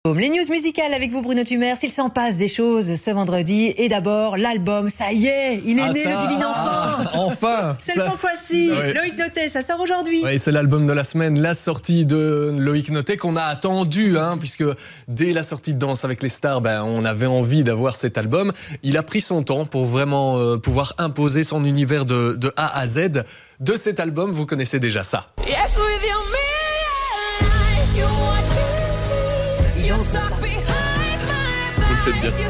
Les news musicales avec vous Bruno Tumers, il s'en passe des choses ce vendredi et d'abord l'album, ça y est, il est né le divin enfant. Enfin Self-Prophecy, Ouais. Loïc Notet, ça sort aujourd'hui. Oui, c'est l'album de la semaine, la sortie de Loïc Notet qu'on a attendu, puisque dès la sortie de Danse avec les stars, on avait envie d'avoir cet album. Il a pris son temps pour vraiment pouvoir imposer son univers de A à Z. De cet album, vous connaissez déjà ça. Yes, with your million eyes, you watch me. You talk behind my back. Vous le faites bien.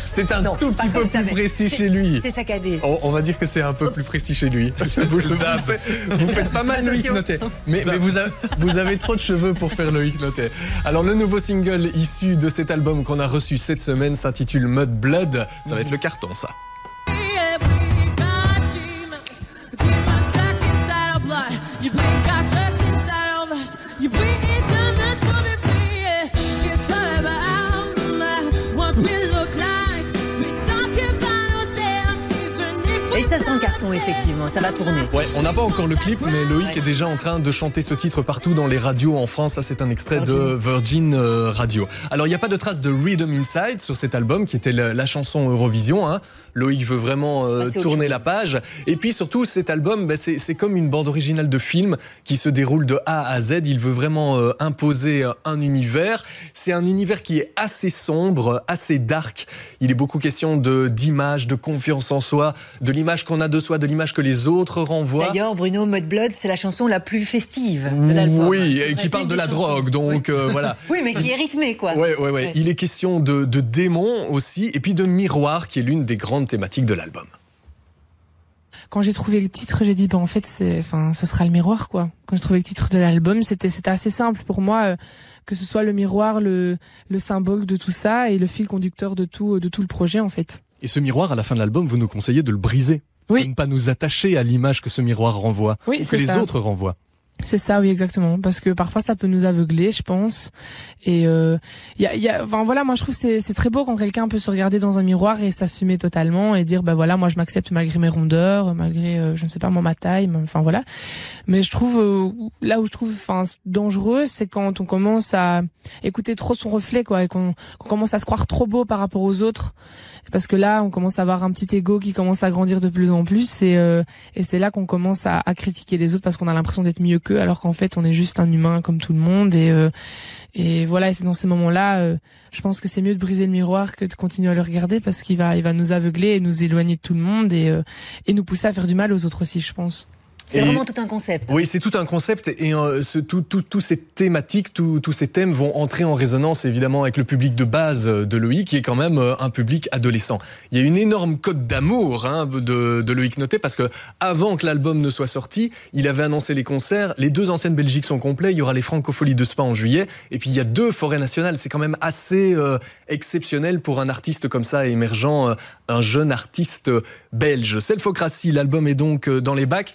C'est un tout petit peu plus précis chez lui. C'est saccadé. On va dire que c'est un peu plus précis chez lui. Vous faites pas mal Loïc Notet. Mais vous avez trop de cheveux pour faire Loïc Notet. Alors le nouveau single issu de cet album qu'on a reçu cette semaine s'intitule Mud Blood. Ça va être le carton, ça. Et ça sent le carton, effectivement, ça va tourner. Ouais, on n'a pas encore le clip, mais Loïc est déjà en train de chanter ce titre partout dans les radios en France. Ça, c'est un extrait de Virgin Radio. Alors, il n'y a pas de trace de Rhythm Inside sur cet album, qui était la chanson Eurovision. Loïc veut vraiment tourner la page. Et puis, surtout, cet album, c'est comme une bande originale de film qui se déroule de A à Z. Il veut vraiment imposer un univers. C'est un univers qui est assez sombre, assez dark. Il est beaucoup question d'image, de confiance en soi, de l'image qu'on a de soi, de l'image que les autres renvoient. D'ailleurs, Bruno, Mud Blood, c'est la chanson la plus festive de l'album. Oui, et qui parle de la drogue, donc voilà. Oui, mais qui est rythmée, quoi. Ouais. Il est question de démons aussi, et puis de miroir, qui est l'une des grandes thématiques de l'album. Quand j'ai trouvé le titre, j'ai dit en fait ce sera le miroir, quoi. Quand j'ai trouvé le titre de l'album, c'était assez simple pour moi, que ce soit le miroir, le symbole de tout ça et le fil conducteur de tout le projet, en fait. Et ce miroir, à la fin de l'album, vous nous conseillez de le briser. Oui. De ne pas nous attacher à l'image que ce miroir renvoie, Oui, ou que les autres renvoient. C'est ça, oui, exactement. Parce que parfois, ça peut nous aveugler, je pense. Et moi, je trouve que c'est très beau quand quelqu'un peut se regarder dans un miroir et s'assumer totalement et dire, moi, je m'accepte malgré mes rondeurs, malgré, je ne sais pas, ma taille, voilà. Mais je trouve, là où je trouve, dangereux, c'est quand on commence à écouter trop son reflet, quoi, et qu'on commence à se croire trop beau par rapport aux autres. Parce que là, on commence à avoir un petit ego qui commence à grandir de plus en plus, et c'est là qu'on commence à critiquer les autres parce qu'on a l'impression d'être mieux qu'eux, alors qu'en fait, on est juste un humain comme tout le monde, et voilà. Et c'est dans ces moments-là, je pense que c'est mieux de briser le miroir que de continuer à le regarder, parce qu'il va nous aveugler et nous éloigner de tout le monde, et nous pousser à faire du mal aux autres aussi, je pense. C'est vraiment tout un concept. Oui, c'est tout un concept, et tous ces thématiques, tous ces thèmes vont entrer en résonance évidemment avec le public de base de Loïc, qui est quand même un public adolescent. Il y a une énorme cote d'amour de Loïc Notet, parce que avant que l'album ne soit sorti, il avait annoncé les concerts. Les 2 anciennes Belgiques sont complets. Il y aura les Francopholies de Spa en juillet, et puis il y a 2 forêts nationales. C'est quand même assez exceptionnel pour un artiste comme ça, émergent, un jeune artiste belge. Selfocracy, l'album est donc dans les bacs.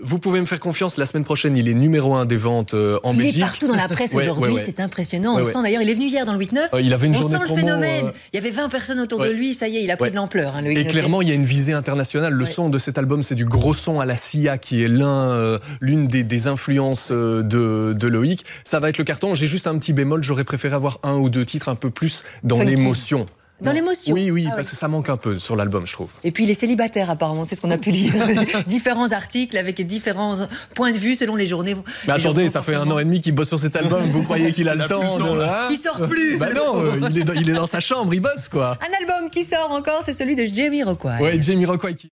Vous pouvez me faire confiance, la semaine prochaine, il est numéro 1 des ventes en Belgique. Il est partout dans la presse aujourd'hui, c'est impressionnant. On sent d'ailleurs, il est venu hier dans le 8-9. Il avait une journée on sent le phénomène. Il y avait 20 personnes autour de lui, ça y est, il a pris de l'ampleur. Loïc Et Notet. clairement, il y a une visée internationale. Le son de cet album, c'est du gros son à la Sia, qui est l'une des influences de Loïc. Ça va être le carton. J'ai juste un petit bémol, j'aurais préféré avoir 1 ou 2 titres un peu plus dans l'émotion. Dans l'émotion. Oui, parce que ça manque un peu sur l'album, je trouve. Et puis il est célibataire apparemment, c'est ce qu'on a pu lire. Différents articles avec différents points de vue selon les journées. Mais attendez, ça fait 1 an et demi qu'il bosse sur cet album. Vous croyez qu'il a le temps Il sort plus. Non, il est dans sa chambre, il bosse, quoi. Un album qui sort encore, c'est celui de Jamiroquai. Ouais, Jamiroquai qui